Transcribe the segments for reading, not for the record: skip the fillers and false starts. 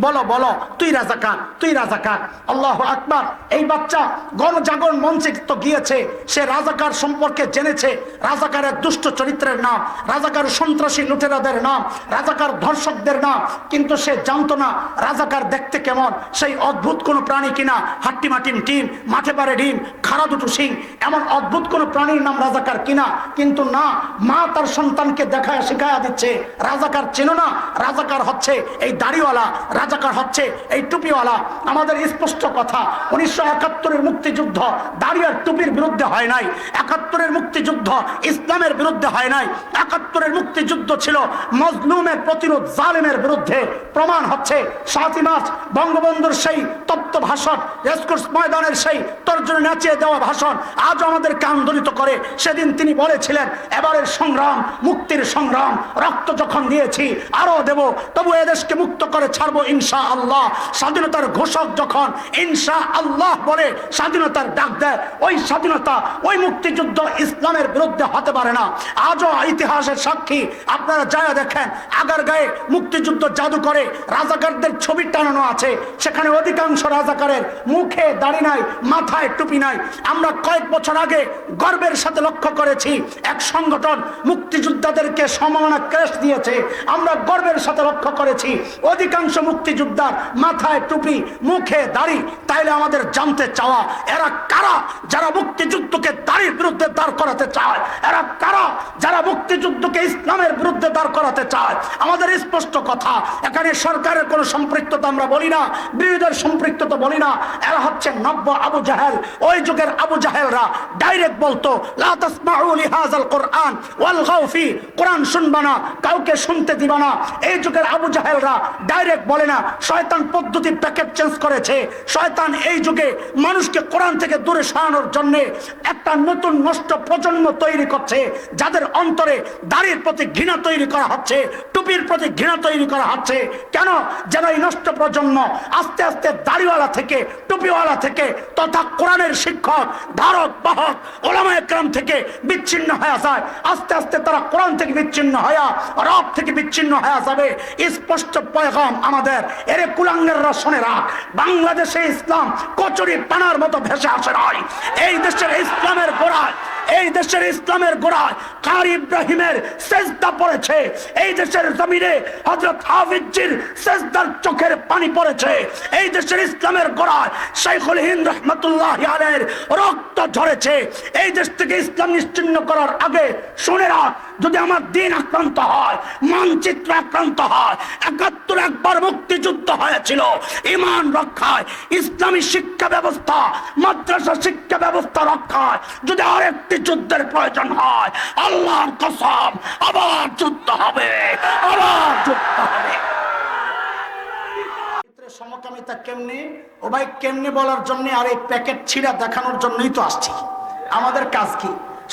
বলো বলো তুই রাজাকার, তুই রাজাকার। আল্লাহু আকবার। এই বাচ্চা গণজাগরণ মঞ্চে তো গিয়েছে, সে রাজাকার সম্পর্কে জেনেছে, রাজাকারের দুষ্ট চরিত্রের নাম, রাজাকার সন্ত্রাসী লুটেরাদের নাম, রাজাকার ধর্ষকদের নাম, কিন্তু সে জানতো না রাজাকার দেখতে কেমন, সেই অদ্ভুত কোনো প্রাণী কিনা, হাট্টি মাটিম টিম, মাঠে পারে ডিম, খাড়া দুটো শিং, এমন অদ্ভুত কোনো প্রাণীর নাম রাজাকার কিনা। কিন্তু না, মা তার সন্তানকে দেখায় শিখায়া দিচ্ছে রাজাকার চেনো না, রাজাকার হচ্ছে এই দাড়িওয়ালা, রাজাকার হচ্ছে এই টুপিওয়ালা। আমাদের স্পষ্ট কথা, 1971-এর মুক্তিযুদ্ধ দাড়ি আর টুপির বিরুদ্ধে হয় নাই, 71-এর মুক্তিযুদ্ধ ইসলামের বিরুদ্ধে হয় নাই, 71-এর মুক্তিযুদ্ধ ছিল মজলুমের প্রতিরোধ, জালেমের বিরুদ্ধে। প্রমাণ হচ্ছে 7ই মার্চ বঙ্গবন্ধুর সেই তপ্ত ভাষণ, রেসকোর্স ময়দানের সেই তর্জনী নাচিয়ে দেওয়া ভাষণ আজ আমাদেরকে আন্দোলিত করে। সেদিন তিনি বলেছিলেন, এবারের সংগ্রাম মুক্তির সংগ্রাম, রক্ত যখন দিয়েছি আরো দেব, তবু এদেশকে মুক্ত করে ছাড়বো ইনশা আল্লাহ। স্বাধীনতার ঘোষক যখন ইনশা আল্লাহ বলে স্বাধীনতার ডাক দেয়, ওই স্বাধীনতা, ওই মুক্তিযুদ্ধ ইসলামের বিরুদ্ধে হতে পারে না। আজও ইতিহাসের সাক্ষী, আপনারা যায় দেখেন, আগারগাঁয়ে মুক্তিযুদ্ধ জাদুঘরে রাজাকারদের ছবি টানানো আছে, সেখানে অধিকাংশ রাজাকারের মুখে দাড়ি নাই, মাথায় টুপি নাই। আমরা কয়েক বছর আগে গর্বের সাথে লক্ষ্য করেছি, এক সংগঠন মুক্তিযোদ্ধাদেরকে সম্মাননা ক্রেস্ট দিয়েছে, আমরা গর্বের সাথে লক্ষ্য করেছি অধিকাংশ মুক্তিযোদ্ধার মাথায় টুপি, মুখে দাড়ি। তাইলে আমাদের জানতে চাওয়া, এরা কারা যারা মুক্তিযুদ্ধকে দাড়ির বিরুদ্ধে দাঁড় করাতে চায়? এরা কারা যারা মুক্তিযুদ্ধকে ইসলামের বিরুদ্ধে দাঁড় করাতে চায়? আমাদের স্পষ্ট কথা, এখানে সরকারের কোনো সম্পৃক্ততা আমরা বলি না, বিরোধীদের সম্পৃক্ততা বলি না। এরা হচ্ছে নব্য আবু জাহেল। ওই যুগের আবু জাহেলরা ডাইরেক্ট বলতো, লা তাসমাউ লিহাযাল কুরআন ওয়ালগাউ ফি, কোরআন শুনবা না, কাউকে শুনতে দিবা না। এই যুগের আবু জাহেলরা ডাইরেক্ট বলে না, শয়তান পদ্ধতি প্যাকেট চেঞ্জ করেছে। শয়তান এই যুগে মানুষকে কোরআন থেকে দূরে সরানোর জন্য একটা নতুন নষ্ট প্রজন্ম তৈরি করছে, যাদের অন্তরে দাড়ির প্রতি ঘৃণা তৈরি করা হচ্ছে, টুপির প্রতি ঘৃণা তৈরি করা হচ্ছে। কেন? যেন এই নষ্ট প্রজন্ম আস্তে আস্তে দাড়িওয়ালা থেকে, টুপিওয়ালা থেকে তথা কোরআনের শিক্ষক, ধারক বাহক ওলামায়ে কেরাম থেকে বিচ্ছিন্ন হয়ে যায়। আস্তে আস্তে তারা কোরআন থেকে বিচ্ছিন্ন হয়ে, রব থেকে বিচ্ছিন্ন হয়ে যাবে। স্পষ্ট পয়গাম আমাদের, এরে কুলাঙ্গাররা শোনে রাখ, বাংলাদেশে ইসলাম কচুরি পানার মতো ভেসে আসে নাই। এই দেশের ইসলামের গোড়ায়, এই দেশের ইসলামের গোড়ায় কারি ইব্রাহিমের সেজদা পড়েছে। এই দেশের জমিনে হযরত হাফিজজির সেজদার চোখের পানি পড়েছে। এই দেশের ইসলামের গোড়ায় শাইখুল হিন্দ রাহমাতুল্লাহি আলাইহির রক্ত ঝরেছে। এই দেশ থেকে ইসলাম নিশ্চিহ্ন করার আগে শুনে রাখ, যদি আমার দিন আক্রান্ত হয়, মানচিত্র আক্রান্ত হয়, ৭১ একবার মুক্তিযুদ্ধ হয়েছিল ঈমান রক্ষায়, ইসলামী শিক্ষা ব্যবস্থা, মাদ্রাসা শিক্ষা ব্যবস্থা রক্ষায় যদি আরেকটি যুদ্ধের প্রয়োজন হয়, আল্লাহর কসম আবার যুদ্ধ হবে, আবার যুদ্ধ হবে। সমকামিতা কেমনে ও ভাই কেমনে বলার জন্য আর এই প্যাকেট ছিঁড়া দেখানোর জন্যই তো আসছি। আমাদের কাজ কি?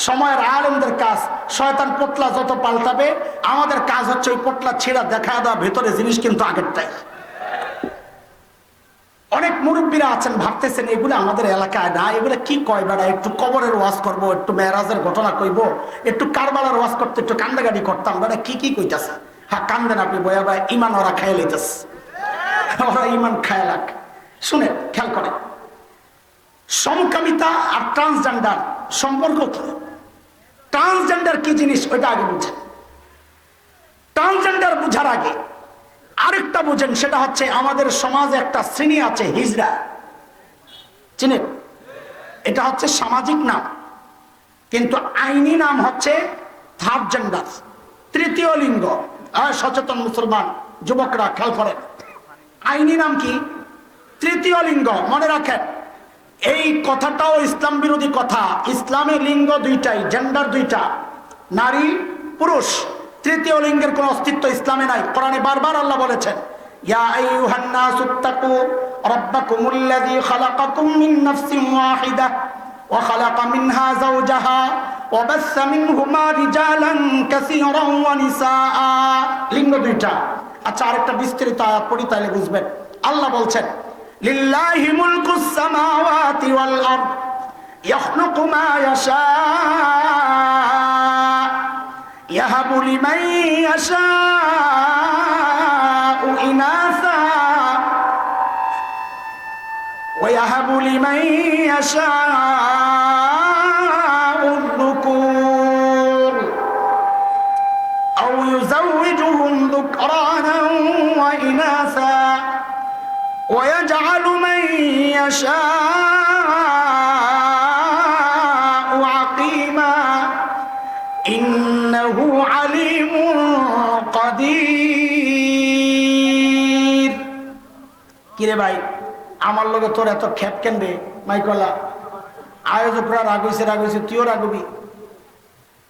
সময়ের আলেমদের কাজ শয়তান পোটলা যত পাল্টাবে, আমাদের কাজ হচ্ছে ওই পোটলা ছিঁড়া দেখা দেওয়া, ভেতরে জিনিস কিন্তু আগেরটাই। অনেক মুরব্বীরা আছেন ভাবতেছেন এগুলো আমাদের এলাকায় না, এগুলো কি কয় বেড়া, একটু কবরের ওয়াজ করবো, একটু মেরাজের ঘটনা কইব, একটু কারবালার ওয়াজ করতে একটু কান্দাগাড়ি করতাম, বেড়া কি কি কইতাছে। হ্যাঁ কান্দেন আপনি, বয়া ভাই ইমান ওরা খাইয়ে লইতেছে, ওরা ইমান খায় লাগ। শুনে খেয়াল করে, সমকামিতা আর ট্রান্সজেন্ডার সম্পর্ক কি? ট্রান্সজেন্ডার কি জিনিস ওইটা আগে বুঝেন। ট্রান্সজেন্ডার বুঝার আগে আরেকটা বুঝেন, সেটা হচ্ছে আমাদের সমাজে একটা শ্রেণী আছে হিজড়া, চিনেন? এটা হচ্ছে সামাজিক নাম, কিন্তু আইনি নাম হচ্ছে থার্ড জেন্ডার, তৃতীয় লিঙ্গ। সচেতন মুসলমান যুবকরা খেয়াল করেন, আইনি নাম কি? তৃতীয় লিঙ্গ। মনে রাখেন, এই কথাটাও ইসলাম বিরোধী কথা। ইসলামে লিঙ্গ দুইটাই, জেন্ডার দুইটা, নারী পুরুষ। তৃতীয় লিঙ্গের কোন অস্তিত্ব ইসলামে নাই। কোরআনে বারবার আল্লাহ বলেছেন, ইয়া আইয়ুহান নাসুত্তাকু রাব্বাকুমুল্লাযী খালাকাকুম মিন নাফসিন ওয়াহিদাহ ওয়া খালাকা মিনহা যাওজাহা ওয়া বাসসা মিনহুমা রিজালান কাসীরান ওয়া নিসাআ। লিঙ্গ দুইটা। আচ্ছা, আরেকটা বিস্তারিত আয়াত পড়ি তাহলে বুঝবেন। আল্লাহ বলছেন, লিল্লাহি মুলকুস সামাওয়াতি ওয়াল আরদ ইয়াখলুকু মা ইয়াশা ইয়াহাবু লিমান ইয়াশাউ ইনাসা ويهب لمن يشاء الذكور أو يزوجهم ذكرانا وإناثا ويجعل من يشاء عقيما إنه عليم قدير কিরে ভাই আমার লগে তোর এত খেপ কেন রে মাইকলা আয়োজকরা রাগ হইছে তুইও রাগবি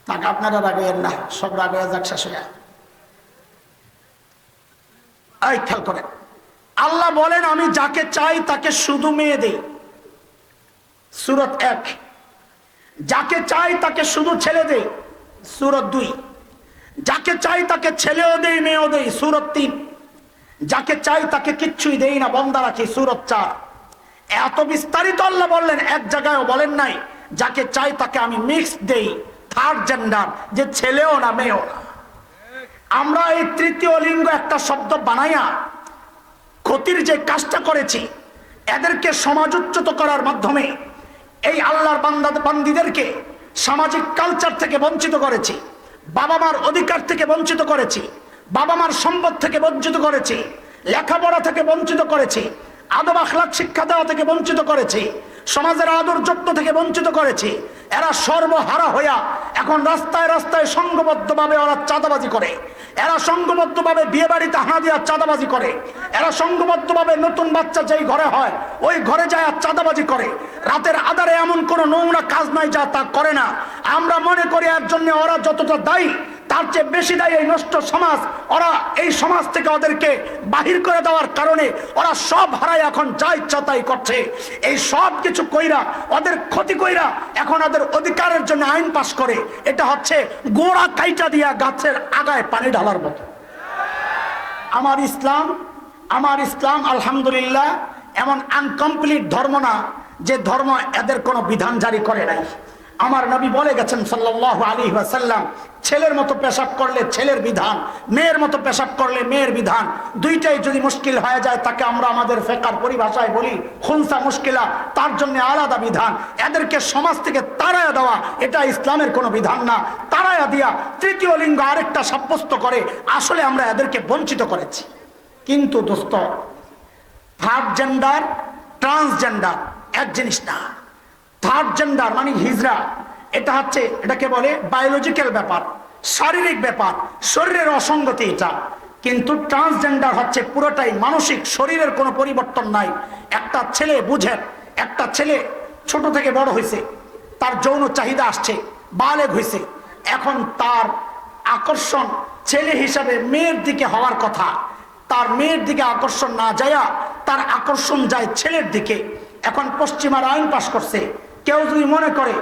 তাকে আপনারা রাগেন না সব রাগ হয়ে যাক শেষ হয়ে এই খেয়াল করেন আল্লাহ বলেন আমি যাকে চাই তাকে শুধু মেয়ে দেই সূরা 1 যাকে চাই তাকে শুধু ছেলে দেই সূরা 2 যাকে চাই তাকে ছেলেও দেই মেয়েও দেই সূরা 3 যাকে চাই তাকে কিচ্ছুই দেই না বন্ধা রাখি সূরা 4 এত বিস্তারিত আল্লাহ বললেন এক জায়গায়ও বলেন নাই যাকে চাই তাকে আমি মিক্স দেই থার্ড জেন্ডার যে ছেলেও না মেয়েও না আমরা এই তৃতীয় লিঙ্গ একটা শব্দ বানাইয়া ক্ষতির যে কাজটা করেছি এদেরকে সমাজোচ্যুত করার মাধ্যমে এই আল্লাহর বান্দীদেরকে সামাজিক কালচার থেকে বঞ্চিত করেছি বাবা মার অধিকার থেকে বঞ্চিত করেছি বাবা মার সম্পদ থেকে বঞ্চিত করেছি লেখাপড়া থেকে বঞ্চিত করেছি আদব আখলাক শিক্ষা দেওয়া থেকে বঞ্চিত করেছি সমাজের আদর যত্ন থেকে বঞ্চিত করেছি এরা সর্বহারা হইয়া এখন রাস্তায় রাস্তায় সংঘবদ্ধভাবে ওরা চাঁদাবাজি করে এরা সংঘবদ্ধভাবে বিয়ে বাড়িতে হানা দিয়া চাঁদাবাজি করে এরা সংঘবদ্ধভাবে নতুন বাচ্চা যেই ঘরে হয় ওই ঘরে যায় চাঁদাবাজি করে রাতের আধারে এমন কোনো নোংরা কাজ নাই যা তা করে না আমরা মনে করি এর জন্য ওরা যতটা দায়ী তার চেয়ে বেশি দায়ী এই নষ্ট সমাজ ওরা এই সমাজ থেকে ওদেরকে বাহির করে দেওয়ার কারণে ওরা সব হারায় এখন যা ইচ্ছা তাই করছে এই সব কিছু কইরা ওদের ক্ষতি কইরা এখন ওদের অধিকারের জন্য আইন পাস করে এটা হচ্ছে গোড়া কাইটা দিয়া গাছের আগায় পানি ঢালার মতো আমার ইসলাম আলহামদুলিল্লাহ এমন আনকমপ্লিট ধর্ম না যে ধর্ম এদের কোনো বিধান জারি করে নাই আমার নবী বলে গেছেন সাল্লাল্লাহু আলাইহি ওয়াসাল্লাম ছেলের মতো পেশাব করলে ছেলের বিধান মেয়ের মতো পেশাব করলে মেয়ের বিধান দুইটাই যদি মুশকিল হয়ে যায় তাকে আমরা আমাদের ফিকহের পরিভাষায় বলি খুনসা মুশকিলা তার জন্য আলাদা বিধান এদেরকে সমাজ থেকে তাড়ায়া দেওয়া এটা ইসলামের কোনো বিধান না তাড়ায়া দিয়া তৃতীয় লিঙ্গ আরেকটা সাব্যস্ত করে আসলে আমরা এদেরকে বঞ্চিত করেছি কিন্তু দোস্ত থার্ড জেন্ডার ট্রান্সজেন্ডার এক জিনিস না থার্ড জেন্ডার মানে হিজড়া এটাকে বলে বায়োলজিক্যাল ব্যাপার শারীরিক ব্যাপার শরীরের অসঙ্গতি এটা কিন্তু ট্রান্সজেন্ডার হচ্ছে পুরোটাই মানসিক শরীরের কোনো পরিবর্তন নাই একটা ছেলে বুঝেন একটা ছেলে ছোট থেকে বড় হয়েছে তার যৌন চাহিদা আসছে বালেগ হয়েছে এখন তার আকর্ষণ ছেলে হিসাবে মেয়ের দিকে হওয়ার কথা তার মেয়ের দিকে আকর্ষণ না যায় তার আকর্ষণ যায় ছেলের দিকে এখন পশ্চিমার আইন পাশ করছে কেউ যদি মনে করে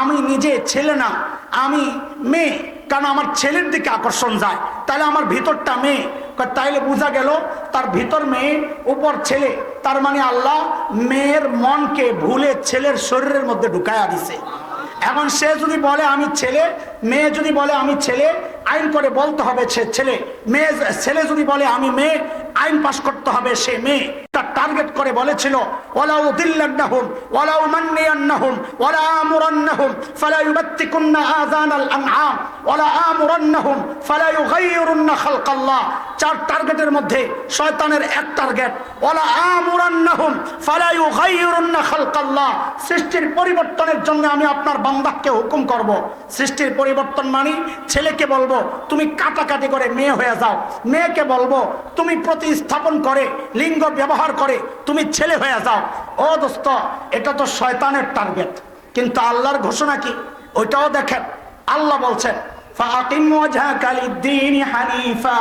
আমি নিজে ছেলে না আমি মেয়ে কারণ আমার ছেলের দিকে আকর্ষণ যায় তাহলে আমার ভিতরটা মেয়ে তাইলে বোঝা গেল তার ভিতর মেয়ে উপর ছেলে তার মানে আল্লাহ মেয়ের মনকে ভুলে ছেলের শরীরের মধ্যে ঢুকায়া দিছে এখন সে যদি বলে আমি ছেলে মেয়ে যদি বলে আমি ছেলে আইন করে বলতে হবে সে ছেলে মেয়ে ছেলে যদি বলে আমি মেয়ে আইন পাস করতে হবে সে মেয়ে তার টার্গেট করে বলেছিল ওয়ালাউ দিল্লান্নাহুম ওয়ালাউ মান্নিয়ান্নাহুম ওয়ালা আমুরান্নাহুম ফালা ইউবাত্তিকুন্না আযানাল আনআম ওয়ালা আমুরান্নাহুম ফালা ইউগাইয়িরুন্না খালকাল্লাহ চার টার্গেটের মধ্যে শয়তানের এক টার্গেট ওয়ালা আমুরান্নাহুম ফালা ইউগাইয়িরুন্না খালকাল্লাহ সৃষ্টির পরিবর্তনের জন্য আমি আপনার বান্দাকে হুকুম করব সৃষ্টির পরিবর্তন মানে ছেলেকে বলবো তুমি কাটাকাটি করে মেয়ে হয়ে যাও মেয়েকে বলবো তুমি প্রতিস্থাপন করে লিঙ্গ ব্যবহার করে তুমি ছেলে হয়ে যাও ও দোস্ত এটা তো শয়তানের টার্গেট কিন্তু আল্লাহর ঘোষণা কি ওইটাও দেখেন আল্লাহ বলছেন ফাআকিম ওয়াজহাকা লিদ-দীন হানিফা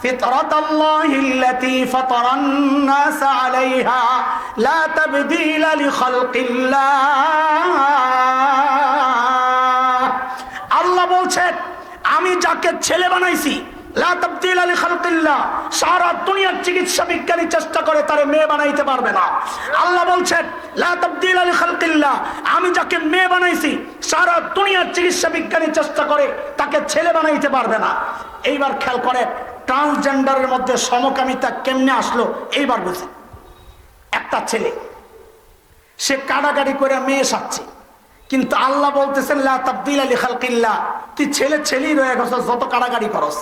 ফিতরাতাল্লাহিল্লাতী ফাতারান-নাস আলাইহা লা তাবদীলা লিখালকিল্লাহ আল্লাহ বলছেন আমি যাকে ছেলে বানাইছি লা তাবদীলা লিখালকিল্লাহ সারা দুনিয়ার চিকিৎসা বিজ্ঞানী চেষ্টা করে তারে মেয়ে বানাইতে পারবে না আল্লাহ বলছেন লা তাবদীলা লিখালকিল্লাহ আমি যাকে মেয়ে বানাইছি সারা দুনিয়ার চিকিৎসা বিজ্ঞানী চেষ্টা করে তাকে ছেলে বানাইতে পারবে না এইবার খেয়াল করে ট্রান্সজেন্ডারের মধ্যে সমকামিতা কেমনে আসলো এইবার বুঝি একটা ছেলে সে কাড়াকাড়ি করে মেয়ে সাজছে, কিন্তু আল্লাহ বলতেছেন লা তাবদীলা লিখালকিল্লাহ, তুই ছেলে ছেলেই রয়ে গেছস যত কাড়াকাড়ি করস।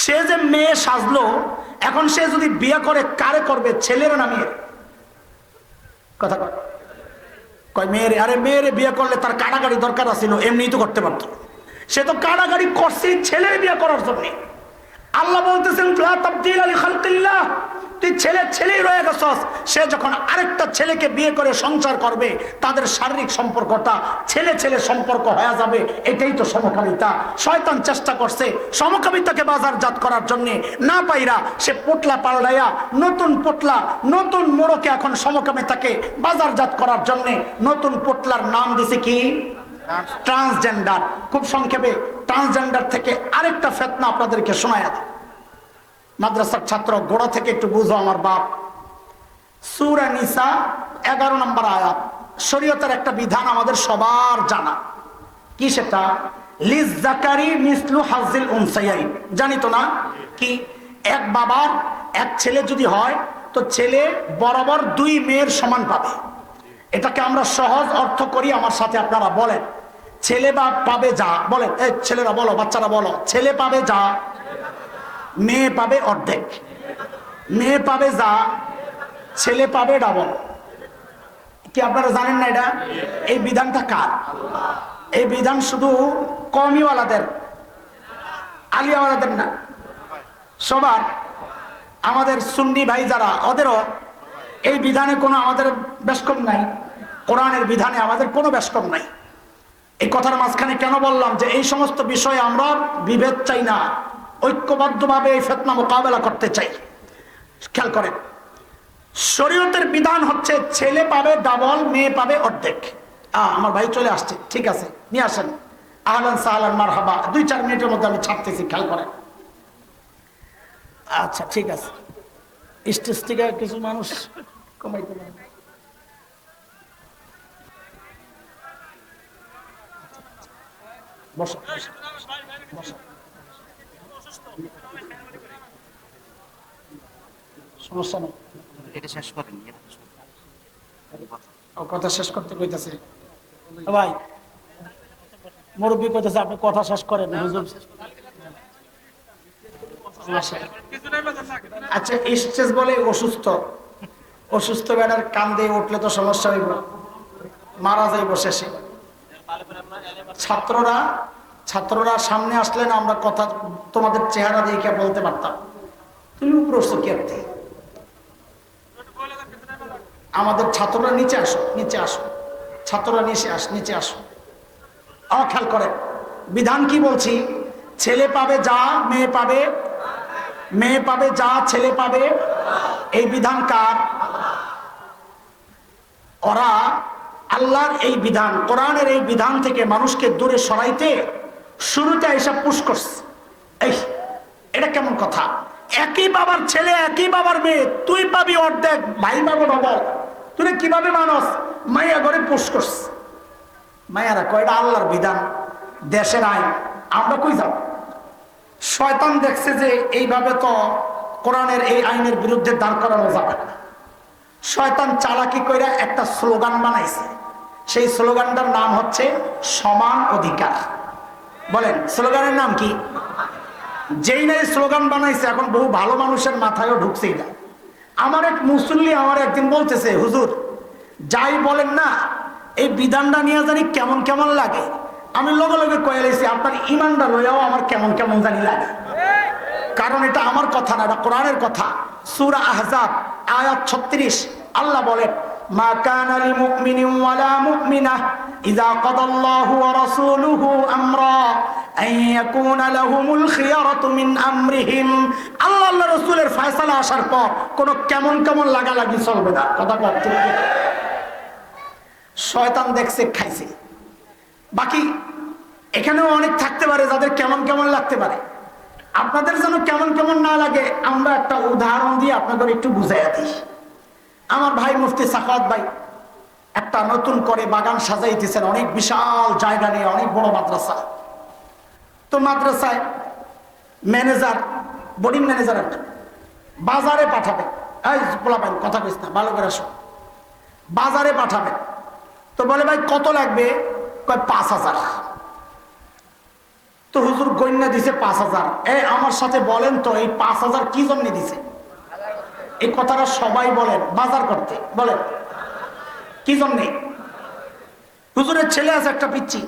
সে যে মেয়ে সাজলো, এখন সে যদি বিয়ে করে কারে করবে, ছেলের না মেয়ের? কথা কয় মেয়ের। আরে মেয়েরে বিয়ে করলে তার কাড়াকাড়ি দরকার আছিল, এমনিই তো করতে পারতো। সে তো কাড়াকাড়ি করছে ছেলের বিয়ে করার জন্য। আল্লাহ বলতেছেন লা তাবদীলা লিখালকিল্লাহ, তুই ছেলে ছেলেই রয়ে গেছস। সে যখন আরেকটা ছেলেকে বিয়ে করে সংসার করবে, তাদের শারীরিক সম্পর্কটা ছেলে ছেলে সম্পর্ক হয়ে যাবে। এটাই তো সমকামিতা। শয়তান চেষ্টা করছে সমকামিতাকে বাজারজাত করার জন্য, না পাইরা সে পোটলা পাল্টাইয়া নতুন পোটলা, নতুন মোড়কে এখন সমকামিতাকে বাজারজাত করার জন্য নতুন পোটলার নাম দিছে কি? ট্রান্সজেন্ডার। খুব সংক্ষেপে ট্রান্সজেন্ডার থেকে আরেকটা ফিতনা আপনাদেরকে শোনায়া দেয়। মাদ্রাসার ছাত্র, গোড়া থেকে একটু বুঝো আমার বাপ। সূরা নিসা 11 নম্বর আয়াত। শরীয়তের একটা বিধান আমাদের সবার জানা। কি সেটা? লিজ্জাকারি মিসলু হাজ্জিল উনসায়াইন। জানি তো না কি? এক বাবার এক ছেলে যদি হয়, তো ছেলে বরাবর 2 মেয়ের সমান পাবে। এটাকে আমরা সহজ অর্থ করি, আমার সাথে আপনারা বলেন। ছেলে বা পাবে যা, বলেন এই ছেলেরা বলো, বাচ্চারা বলো, ছেলে পাবে যা, মেয়ে পাবে অর্ধেক। মেয়ে পাবে যা, ছেলে পাবে ডাবল। কি আপনারা জানেন না এটা? এই বিধানটা কার? এই বিধান শুধু কওমিওয়ালাদের, আলিয়াওয়ালাদের না, সবার। আমাদের সুন্নি ভাই যারা, ওদেরও এই বিধানে কোনো আমাদের বেশকম নাই। কোরআনের বিধানে আমাদের কোনো বেশকম নাই। এই কথার মাঝখানে কেন বললাম যে এই সমস্ত বিষয়ে আমরা বিভেদ চাই না, ঐক্যবদ্ধভাবে এই ফিতনা মোকাবেলা করতে চাই। খেয়াল করেন, শরীয়তের বিধান হচ্ছে ছেলে পাবে ডাবল, মেয়ে পাবে অর্ধেক। আমার ভাই চলে আসছে, ঠিক আছে, নিয়ে আসেন। আহলান সাহলান মারহাবা। 2-4 মিনিটের মধ্যে আমি ছাড়তেছি, খেয়াল করেন। আচ্ছা ঠিক আছে, স্টেজ থেকে কিছু মানুষ কমাইতে পারে। বসো বসো। সমস্যা নেই, এটা শেষ করেন। কথা শেষ করতে কইতাছে ভাই, মুরব্বী কইতাছে আপনি কথা শেষ করেন হুজুর। আচ্ছা, স্টেজ বলে অসুস্থ, অসুস্থ বেড়ার কান দিয়ে উঠলে তো সমস্যা হইব, মারা যাইব শেষে। ছাত্ররা সামনে আসলে না, আমরা কথা তোমাদের চেহারা দেখে বলতে পারতাম তুমি উপরে উঠছো কি অর্থে। আমাদের ছাত্ররা নিচে আসো, নিচে আসো, ছাত্ররা নিচে আসো। খেয়াল করেন বিধান কি বলছি। ছেলে পাবে যা, মেয়ে পাবে, মেয়ে পাবে যা, ছেলে পাবে। এই বিধান কার? ওরা আল্লাহর এই বিধান, কোরআনের এই বিধান থেকে মানুষকে দূরে সরাইতে শুরুতে এসব পুশ করছে। এই এটা কেমন কথা? একই বাবার ছেলে, একই বাবার মেয়ে, তুই পাবি অর্ধেক, ভাই পাবো ডবল। তুই কিভাবে মানুষ মাইয়া ঘরে পুশ করছে। মায়ারা কয়টা আল্লাহর বিধান, দেশের আইন, আমরা কই যাব? শয়তান দেখছে যে এইভাবে তো কোরআনের এই আইনের বিরুদ্ধে দাঁড় করানো যাবে না। শয়তান চালাকি কইরা একটা স্লোগান বানাইছে। সেই স্লোগানটার নাম হচ্ছে সমান অধিকার। বলেন স্লোগানের নাম কি? যেই নাই স্লোগান বানাইছে, এখন বহু ভালো মানুষের মাথায়ও ঢুকছেই না। আমার এক মুসল্লি আমার একদিন বলতেছে, হুজুর যাই বলেন না, এই বিধানটা নিয়ে জানি কেমন কেমন লাগে। আমি লগে লগে কয়ে লাইছি, আপনার ইমানটা লইয়াও আমার কেমন কেমন জানি লাগে। কারণ এটা আমার কথা না, এটা কোরআনের কথা। সূরা আহজাব আয়াত 36 আল্লাহ বলেন, মা কানা লিল মুমিনিন ওয়ালা মুমিনাহ ইযা কাদাল্লাহু ওয়া রাসূলুহু আমরা আন ইয়াকুনা লাহুমুল খিয়ারাতু মিন আমরিহিম। আল্লাহ আল্লাহর রাসূলের ফয়সালা আসার পর কোন কেমন কেমন লাগালাগি চলবে না। কথা বলতে শয়তান দেখছে, খাইছে। বাকি এখানেও অনেক থাকতে পারে যাদের কেমন কেমন লাগতে পারে। আপনাদের যেন কেমন কেমন না লাগে, আমরা একটা উদাহরণ দিয়ে আপনাদের একটু বুঝাইয়া দিই। আমার ভাই মুফতি সাখাওয়াত ভাই একটা নতুন করে বাগান সাজাইতেছেন, অনেক বিশাল জায়গা নিয়ে, অনেক বড় মাদ্রাসা। তো মাদ্রাসায় ম্যানেজার, বোর্ডিং ম্যানেজার একটা বাজারে পাঠাবে, এই পোলাপাইন কথা কইস না, ভালো করে আসো। বাজারে পাঠাবেন। তো বলে ভাই কত লাগবে? কয় 5,000। তো হুজুর গণ্যা দিছে 5,000। আমার সাথে বলেন তো এই 5,000 কি জন্য দিছে? এই কথাটা সবাই বলেন, বাজার করতে। বলেন কি জন্যে? হুজুরের ছেলে আছে একটা পিচ্চি,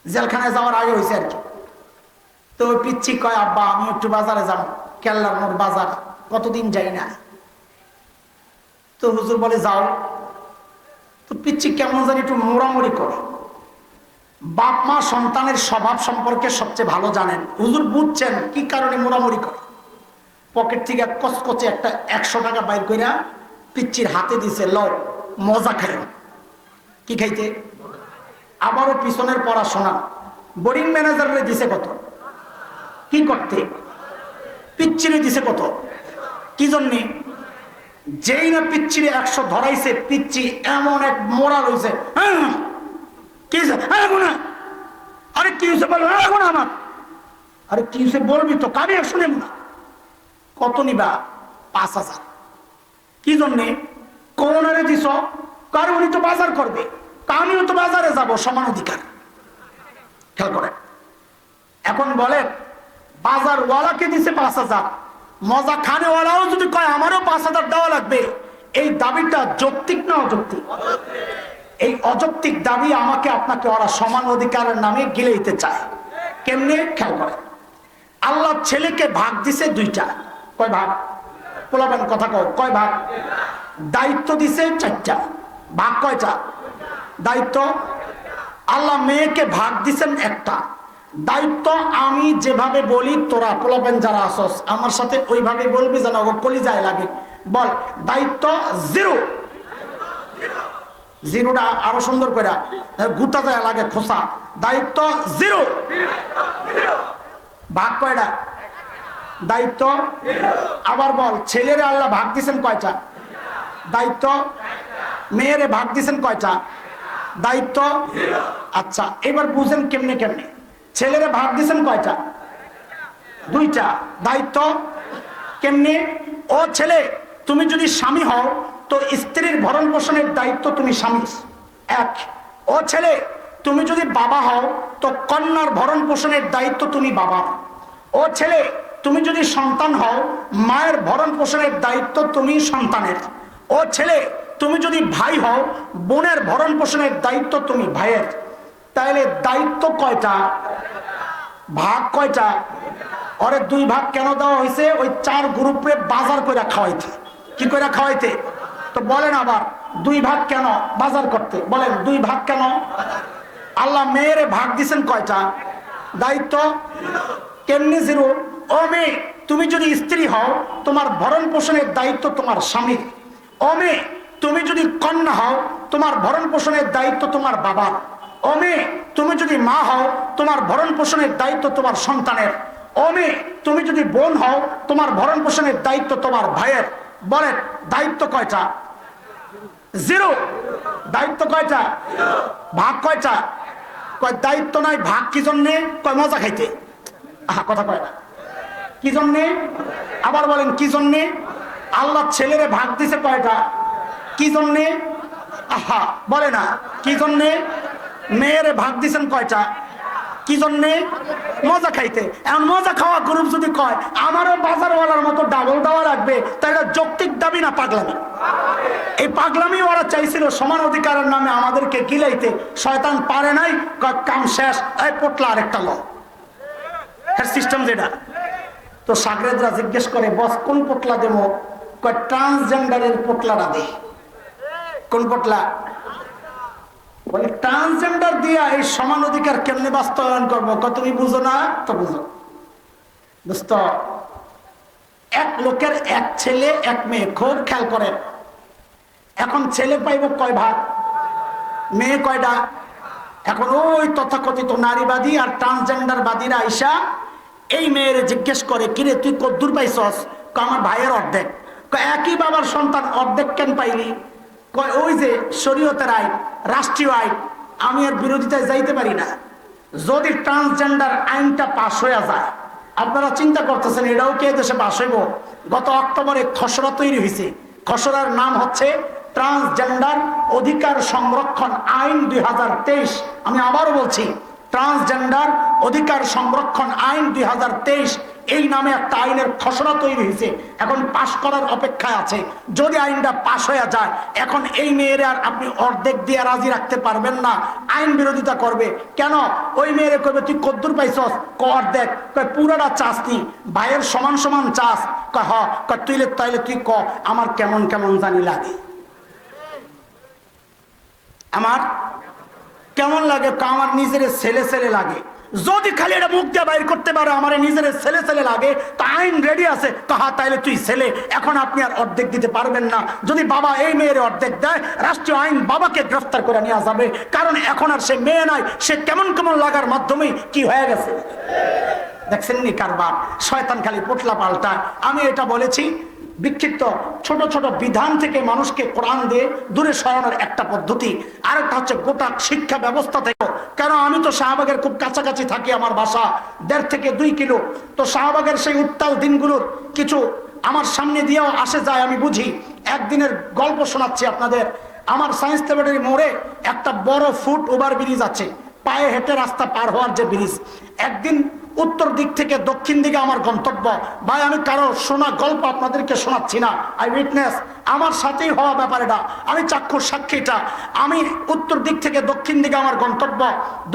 জেলখানায় যাওয়ার আগে হয়েছে আর কি। তো ওই পিচ্চি কয় আব্বা আমি একটু বাজারে যাবো, কেল্লার মোড় বাজার, কতদিন যাই না। তো হুজুর বলে যাও। তো পিচ্চি কেমন জানি একটু মোড়ামুড়ি করে। বাপ মা সন্তানের স্বভাব সম্পর্কে সবচেয়ে ভালো জানেন। হুজুর বুঝছেন কি কারণে মোড়ামুড়ি করে। পকেট থেকে কচকচে একটা 100 টাকা বাইর কইরা পিচ্চির হাতে দিছে, লও মজা খাই। কি খাইতে? আবারও পিছনের পড়াশোনা। বোর্ডিং ম্যানেজারে দিছে কত? কি করতে? পিচ্চিরে দিছে কত? কি জন্যে? যেই না পিচ্চিরে 100 ধরাইছে, পিচ্চি এমন এক মোড়া রয়েছে। কি হয়েছে? আরে কি হয়েছে বলো? আমার আরে কি হয়েছে বলবি তো, কানে শুনে না। কত নিবা? 5,000। কি জন্যে? কোনারে দিছ? কারণ উনি তো বাজার করবে, আমিও তো বাজারে যাব, সমান অধিকার। খেয়াল করেন। এখন বলেন বাজার ওয়ালাকে দিছে 5,000, মজা খানেওয়ালাও যদি কয় আমারও 5,000 দেওয়া লাগবে, এই দাবিটা যৌক্তিক না অযৌক্তিক? এই অযৌক্তিক দাবি আমাকে আপনাকে ওরা সমান অধিকারের নামে গিলেইতে চায়। কেমনে? খেয়াল করেন। আল্লাহ ছেলেকে ভাগ দিছে 2টা। কয় ভাগ? পোলাবেন কথা কও, কয় ভাগ? দায়িত্ব দিছে 4টা। ভাগ কয়টা? দায়িত্ব। আল্লাহ মেয়েকে ভাগ দিছেন 1টা। দায়িত্ব আমি যেভাবে বলি তোরা পোলাবেন যারা আসস আমার সাথে ওইভাবে বলবি যেন কলি যায় লাগে। বল দায়িত্ব 0। 0টা আরো সুন্দর করে গুতা যায় লাগে খোসা। দায়িত্ব 0। ভাগ কয়টা? দায়িত্ব। আবার বল ছেলেরে আল্লাহ ভাগ দিছেন কয়টা? দায়িত্ব। মেয়েরে ভাগ দিছেন কয়টা? দায়িত্ব। আচ্ছা এবার বুঝেন কেমনে কেমনে। ছেলেরে ভাগ দিছেন কয়টা? 2টা। দায়িত্ব কেমনে? ও ছেলে তুমি যদি স্বামী হও তো স্ত্রীর ভরণ পোষণের দায়িত্ব তুমি স্বামী 1। ও ছেলে তুমি যদি বাবা হও তো কন্যার ভরণ পোষণের দায়িত্ব তুমি বাবা। ও ছেলে তুমি যদি সন্তান হও মায়ের ভরণ পোষণের দায়িত্ব তুমি সন্তানের। ও ছেলে তুমি যদি ভাই হও বোনের ভরণ পোষণের দায়িত্ব তুমি ভাইয়ের। তাহলে দায়িত্ব কয়টা? ভাগ কয়টা? ওরে 2 ভাগ কেন দেওয়া হয়েছে? ওই 4 গ্রুপে বাজার করে খাওয়াইতে। কি করে খাওয়াইতে? তো বলেন আবার 2 ভাগ কেন? বাজার করতে। বলেন 2 ভাগ কেন? আল্লাহ মেয়েরে ভাগ দিছেন কয়টা? দায়িত্ব। কেমনি 0? ও মেয়ে তুমি যদি স্ত্রী হও তোমার ভরণ পোষণের দায়িত্ব তোমার স্বামীর। ও মেয়ে তুমি যদি কন্যা হও তোমার ভরণ পোষণের দায়িত্ব তোমার বাবার। ও মেয়ে তুমি যদি মা হও তোমার ভরণ পোষণের দায়িত্ব তোমার সন্তানের। ও মেয়ে তুমি যদি বোন হও তোমার ভরণ পোষণের দায়িত্ব তোমার ভাইয়ের। বলেন দায়িত্ব কয়টা? 0। দায়িত্ব কয়টা? ভাগ কয়টা? কয় দায়িত্ব নাই, ভাগ কি জন্যে? কয় মজা খাইতে। কথা কয় না। কি জন্যে? আবার বলেন কি জন্যে? আল্লাহ ছেলেরে ভাগ দিছে কয়টা? কি জন্যে? বলে না কি জন্যে? মেয়েরে ভাগ দিছেন কয়টা? কি জন্যে? মজা খাইতে। এখন মজা খাওয়া গ্রুপ যদি কয় আমারও বাজারওয়ালার মতো ডাবল দেওয়া লাগবে, তাই এটা যৌক্তিক দাবি না পাগলামি? এই পাগলামি ওরা চাইছিল সমান অধিকারের নামে আমাদেরকে গিলাইতে। শয়তান পারে নাই, কাম শেষ, এই পোটলা আরেকটা ল সিস্টেম যেটা। তো সাগরেদরা জিজ্ঞেস করে বস কোন পোটলা দেবো? কয় ট্রান্সজেন্ডারের পোটলাটা দে। কোন পোটলা? বলে ট্রান্সজেন্ডার দিয়া এই সমান অধিকার কেমনে বাস্তবায়ন করবো? তুমি বুঝো না? তো বুঝো দোস্ত, এক লোকের 1 ছেলে 1 মেয়ে। খুব খেয়াল করেন। এখন ছেলে পাইব কয় ভাগ? মেয়ে কয়টা? এখন ওই তথাকথিত নারীবাদী আর ট্রান্সজেন্ডার বাদীরা আইসা এই মেয়েরে জিজ্ঞেস করে কিরে তুই কদ্দুর পাইছস? আমার ভাইয়ের অর্ধেক। একই বাবার সন্তান অর্ধেক কেন পাইলি? কয় ওই যে শরীয়তের আইন, রাষ্ট্রীয় আইন, আমি এর বিরোধিতায় যাইতে পারি না। যদি ট্রান্সজেন্ডার আইনটা পাশ হয়ে যায়, আপনারা চিন্তা করতেছেন এটাও কে দেশে পাশ হইব? গত অক্টোবরে খসড়া তৈরি হয়েছে। খসড়ার নাম হচ্ছে ট্রান্সজেন্ডার অধিকার সংরক্ষণ আইন 2023, আমি আবারও বলছি, ট্রান্সজেন্ডার অধিকার সংরক্ষণ আইন 2023 এই নামে একটা আইনের খসড়া তৈরি হয়েছে, এখন পাশ করার অপেক্ষায় আছে। যদি আইনটা পাশ হয়ে যায়, এখন এই মেয়ের আর আপনি অর্ধেক দিয়ে রাজি রাখতে পারবেন না, আইন বিরোধিতা করবে। কেন? ওই মেয়েরে কবে তুই কদ্দুর পাইছস, অর্ধেক, পুরাটা চাস নি, ভাইয়ের সমান সমান চাস, তুইলে তাইলে তুই ক আমার কেমন কেমন জানি লাগে, আমার কেমন লাগে, আমার নিজের ছেলে ছেলে লাগে। যদি খালি এটা মুখ দিয়ে বাইর করতে পারে আমার নিজের ছেলে ছেলে লাগে, তো আইন রেডি আছে, তাইলে তুই ছেলে, এখন আপনি আর অর্ধেক দিতে পারবেন না। যদি বাবা এই মেয়ের অর্ধেক দেয়, রাষ্ট্রীয় আইন বাবাকে গ্রেফতার করে নেওয়া যাবে, কারণ এখন আর সে মেয়ে নাই, সে কেমন কেমন লাগার মাধ্যমে কি হয়ে গেছে। দেখছেন নি কারবার, শয়তান খালি পোটলা পাল্টায়। আমি এটা বলেছি, বিক্ষিপ্ত ছোট ছোট বিধান থেকে মানুষকে কোরআন দিয়ে দূরে সরানোর একটা পদ্ধতি, আরেকটা হচ্ছে গোটা শিক্ষা ব্যবস্থা থেকে। কারণ আমি তো শাহবাগের খুব কাছাকাছি থাকি, আমার বাসা 1.5 থেকে 2 কিলো, তো শাহবাগের সেই উত্তাল দিনগুলোর কিছু আমার সামনে দিয়েও আসে যায়, আমি বুঝি। একদিনের গল্প শোনাচ্ছি আপনাদের। আমার সায়েন্স ল্যাবরেটরি মোড়ে একটা বড় ফুট ওভার ব্রিজ আছে, পায়ে হেঁটে রাস্তা পার হওয়ার যে ব্রিজ। একদিন উত্তর দিক থেকে দক্ষিণ দিকে আমার গন্তব্য। ভাই, আমি কারো শোনা গল্প আপনাদেরকে শোনাচ্ছি না, আই উইটনেস, আমার সাথেই হওয়া ব্যাপার এটা, আমি চাক্ষুষ সাক্ষীটা। আমি উত্তর দিক থেকে দক্ষিণ দিকে আমার গন্তব্য।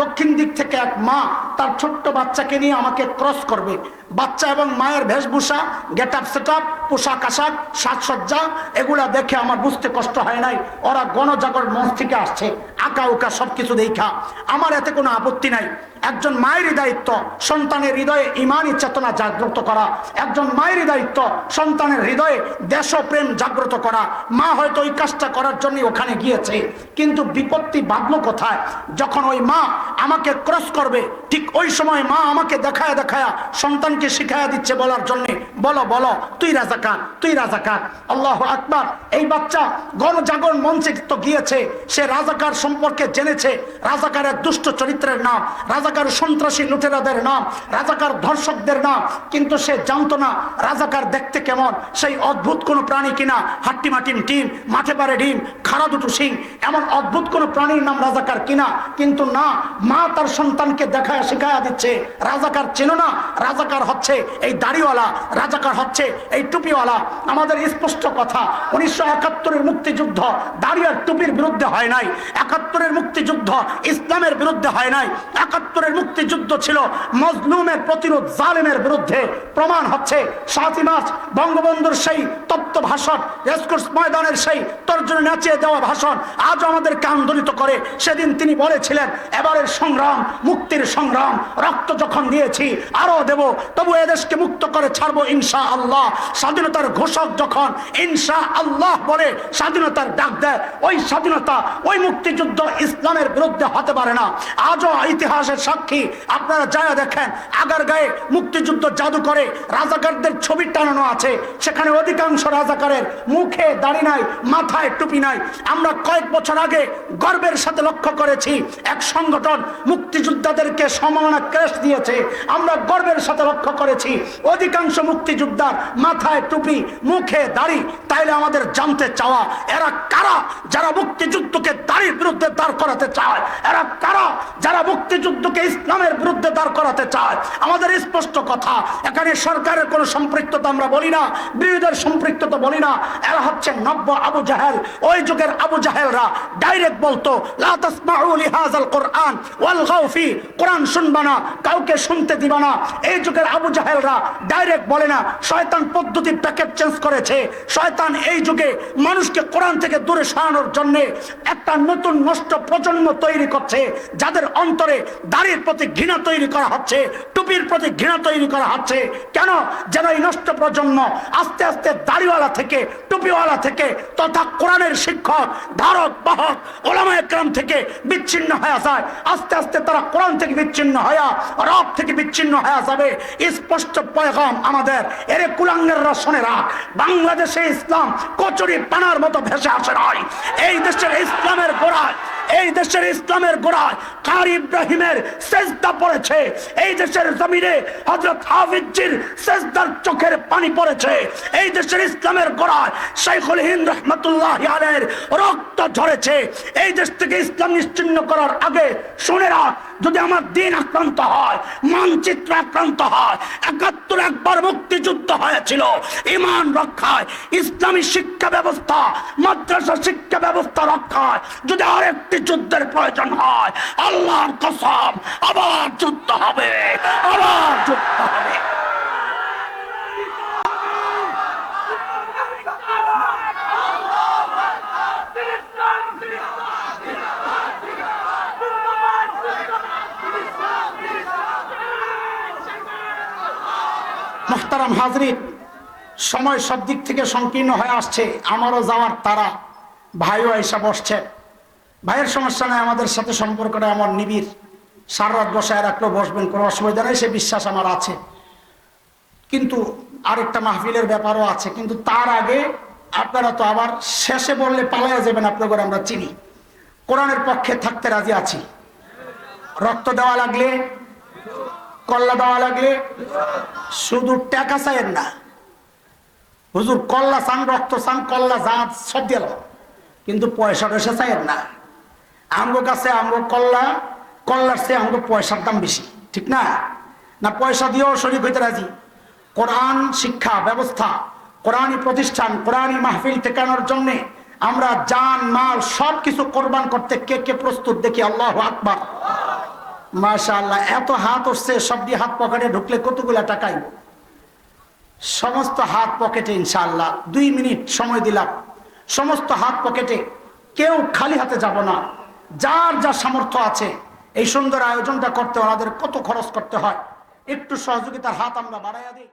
দক্ষিণ দিক থেকে এক মা তার ছোট্ট বাচ্চাকে নিয়ে আমাকে ক্রস করবে। বাচ্চা এবং মায়ের বেশভূষা, গেট আপ সেট আপ, পোশাক আশাক, সাজসজ্জা, এগুলা দেখে আমার বুঝতে কষ্ট হয় নাই, ওরা গণজাগরণ মঞ্চ থেকে আসছে, আঁকা উকা সবকিছু দেখা। আমার এতে কোনো আপত্তি নাই। একজন মায়েরই দায়িত্ব সন্তানের হৃদয়ে ইমানি চেতনা জাগ্রত করা, একজন মায়েরই দায়িত্ব সন্তানের হৃদয়ে দেশপ্রেম জাগ্রত করা। মা হয়তো ওই কাজটা করার জন্য ওখানে গিয়েছে, কিন্তু বিপত্তি বাঁধলো কোথায়? যখন ওই মা আমাকে ক্রস করবে, ঠিক ওই সময় মা আমাকে দেখায় দেখায়া সন্তানকে শিখাইয়া দিচ্ছে বলার জন্য, বলো বলো তুই রাজাকার, তুই রাজাকার। আল্লাহু আকবার। এই বাচ্চা গণজাগরণ মঞ্চে তো গিয়েছে, সে রাজাকার সম্পর্কে জেনেছে, রাজাকারের দুষ্ট চরিত্রের নাম, রাজাকার সন্ত্রাসী লুটেরাদের নাম, রাজাকার ধর্ষকদের নাম, কিন্তু সে জানতো না রাজাকার দেখতে কেমন, সেই অদ্ভুত কোন প্রাণী কিনা, হাট্টি মাটিন টিম, মাঠে পারে ডিম, খাড়া দুটো শিং, এমন অদ্ভুত কোন প্রাণীর নাম রাজাকার কিনা। কিন্তু না, মা তার সন্তানকে দেখায় শিখায়া দিচ্ছে, রাজাকার চেনো না, রাজাকার হচ্ছে এই দাড়িওয়ালা, রাজাকার হচ্ছে এই টুপিওয়ালা। আমাদের স্পষ্ট কথা, 1971-এর মুক্তিযুদ্ধ দাড়ি আর টুপির বিরুদ্ধে হয় নাই, 71-এর মুক্তিযুদ্ধ ইসলামের বিরুদ্ধে হয় নাই, 71-এর মুক্তিযুদ্ধ ছিল মজলুমের প্রতিরোধ, জালেমের বিরুদ্ধে। প্রমাণ হচ্ছে 7ই মার্চ বঙ্গবন্ধুর সেই তত্ত্ব ভাষণ, রেসকোর্স ময়দানের সেই তর্জনী নাচিয়ে দেওয়া ভাষণ আজও আমাদেরকে আন্দোলিত করে। সেদিন তিনি বলেছিলেন, এবারের সংগ্রাম মুক্তির সংগ্রাম, রক্ত যখন দিয়েছি আরো দেব, তবু এদেশকে মুক্ত করে ছাড়বো ইনশা আল্লাহ। স্বাধীনতার ঘোষক যখন ইনশা আল্লাহ বলে স্বাধীনতার ডাক দেয়, ওই স্বাধীনতা, ওই মুক্তিযুদ্ধ ইসলামের বিরুদ্ধে হতে পারে না। আজও ইতিহাসের সাক্ষী, আপনারা যায় দেখেন, আগারগাঁয়ে মুক্তিযুদ্ধ জাদুঘরে রাজাকারদের ছবি টানানো আছে, সেখানে অধিকাংশ রাজাকারের মুখে দাড়ি নাই, মাথায় টুপি নাই। আমরা কয়েক বছর আগে গর্বের সাথে লক্ষ্য করেছি, এক সংগঠন মুক্তিযোদ্ধাদেরকে সম্মাননা ক্রেস্ট দিয়েছে, আমরা গর্বের সাথে লক্ষ্য করেছি অধিকাংশ মুক্তিযোদ্ধার মাথায় টুপি, মুখে দাড়ি। তাইলে আমাদের জানতে চাওয়া, এরা কারা যারা মুক্তিযুদ্ধকে দাড়ির বিরুদ্ধে দাঁড় করাতে চায়? এরা কারা যারা মুক্তিযুদ্ধকে ইসলামের বিরুদ্ধে দাঁড় করাতে চায়? আমাদের স্পষ্ট কথা, এখানে সরকারের কোনো সম্পৃক্ততা আমরা বলি না, বিরোধীদের সম্পৃক্ততা বলি না। এরা হচ্ছে নব্য আবু জাহেল। ওই যুগের আবু জাহেলরা ডাইরেক্ট বলতো, লা তাসমাউ লিহাযাল কুরআন ওয়ালগাউ ফি, কোরআন শুনবা না, কাউকে শুনতে দিবা না। এই যুগের আবু জাহেলরা ডাইরেক্ট বলে না, শয়তান পদ্ধতি প্যাকেট চেঞ্জ করেছে। শয়তান এই যুগে মানুষকে কোরআন থেকে দূরে সরানোর জন্য একটা নতুন নষ্ট প্রজন্ম তৈরি করছে, যাদের অন্তরে দাড়ির প্রতি ঘৃণা তৈরি করা হচ্ছে, টুপির প্রতি ঘৃণা তৈরি করা হচ্ছে। কেন? যেন এই নষ্ট প্রজন্ম আস্তে আস্তে দাড়িওয়ালা থেকে, টুপিওয়ালা থেকে, তথা কোরআনের শিক্ষক, ধারক বাহক ওলামায়ে কেরাম থেকে বিচ্ছিন্ন হয়ে যায়। আস্তে আস্তে তারা কোরআন থেকে বিচ্ছিন্ন হয়ে, রব থেকে বিচ্ছিন্ন হয়ে যাবে। স্পষ্ট পয়গাম আমাদের, এরে কুলাঙ্গাররা শুনে রাখ, বাংলাদেশে ইসলাম কচুরি পানার মতো ভেসে আসে নাই। এই দেশের ইসলামের গোড়ায় এই দেশের ইসলামের গোড়ায় কারি ইব্রাহিমের সেজদা পড়েছে, এই দেশের জমিনে হযরত হাফিজজির সেজদার চোখের পানি পড়েছে, এই দেশের ইসলামের গোড়ায় শাইখুল হিন্দ রাহমাতুল্লাহি আলাইহির রক্ত ঝরেছে। এই দেশ থেকে ইসলাম নিশ্চিহ্ন করার আগে শুনে রাখ, যদি আমার দিন আক্রান্ত হয়, মানচিত্র আক্রান্ত হয়, ৭১ একবার মুক্তিযুদ্ধ হয়েছিল ঈমান রক্ষায়, ইসলামী শিক্ষা ব্যবস্থা, মাদ্রাসা শিক্ষা ব্যবস্থা রক্ষায় যদি আরেকটি যুদ্ধের প্রয়োজন হয়, আল্লাহর কসম আবার যুদ্ধ হবে, আবার যুদ্ধ হবে। মুহতারাম হাজরিন, সময় সব দিক থেকে সংকীর্ণ হয়ে আসছে, আমারও যাওয়ার তারা। ভাইও এসে বসছে, ভাইয়ের সমস্যা নাই, আমাদের সাথে সম্পর্কটা আমার নিবিড়, সারা রাত বসায় রাখলেও বসবেন, কোনো অসুবিধা নেই, সে বিশ্বাস আমার আছে। কিন্তু আরেকটা মাহফিলের ব্যাপারও আছে, কিন্তু তার আগে আপনারা তো আবার শেষে বললে পালাইয়া যাবেন, আপনাদের আমরা চিনি। কোরআনের পক্ষে থাকতে রাজি আছি, রক্ত দেওয়া লাগলে, কল্লা দেওয়া লাগলে, শুধু টাকা চাইেন না, হুজুর কল্লা চান, রক্ত চান, কল্লা জাঁত সব দিল, কিন্তু পয়সা টয়সা চাইেন না। আমগো কাছে আমগো কল্লার চেয়ে আমগো পয়সার দাম বেশি, ঠিক না? না পয়সা দিয়েও শরীক হইতে রাজি। কোরআন শিক্ষা ব্যবস্থা, কোরআনী প্রতিষ্ঠান, কোরআনী মাহফিল ঠেকানোর জন্য আমরা জান মাল সব কিছু কোরবান করতে কে কে প্রস্তুত দেখি? আল্লাহু আকবার, মাশাআল্লাহ। এত হাত উঠছে, সব দিয়ে হাত পকেটে ঢুকলে কতগুলা টাকাই? সমস্ত হাত পকেটে ইনশাআল্লাহ। 2 মিনিট সময় দিলাম, সমস্ত হাত পকেটে, কেউ খালি হাতে যাব না। যার যা সামর্থ্য আছে, এই সুন্দর আয়োজনটা করতে ওনাদের কত খরচ করতে হয়, একটু সহযোগিতার হাত আমরা বাড়াইয়া দিই।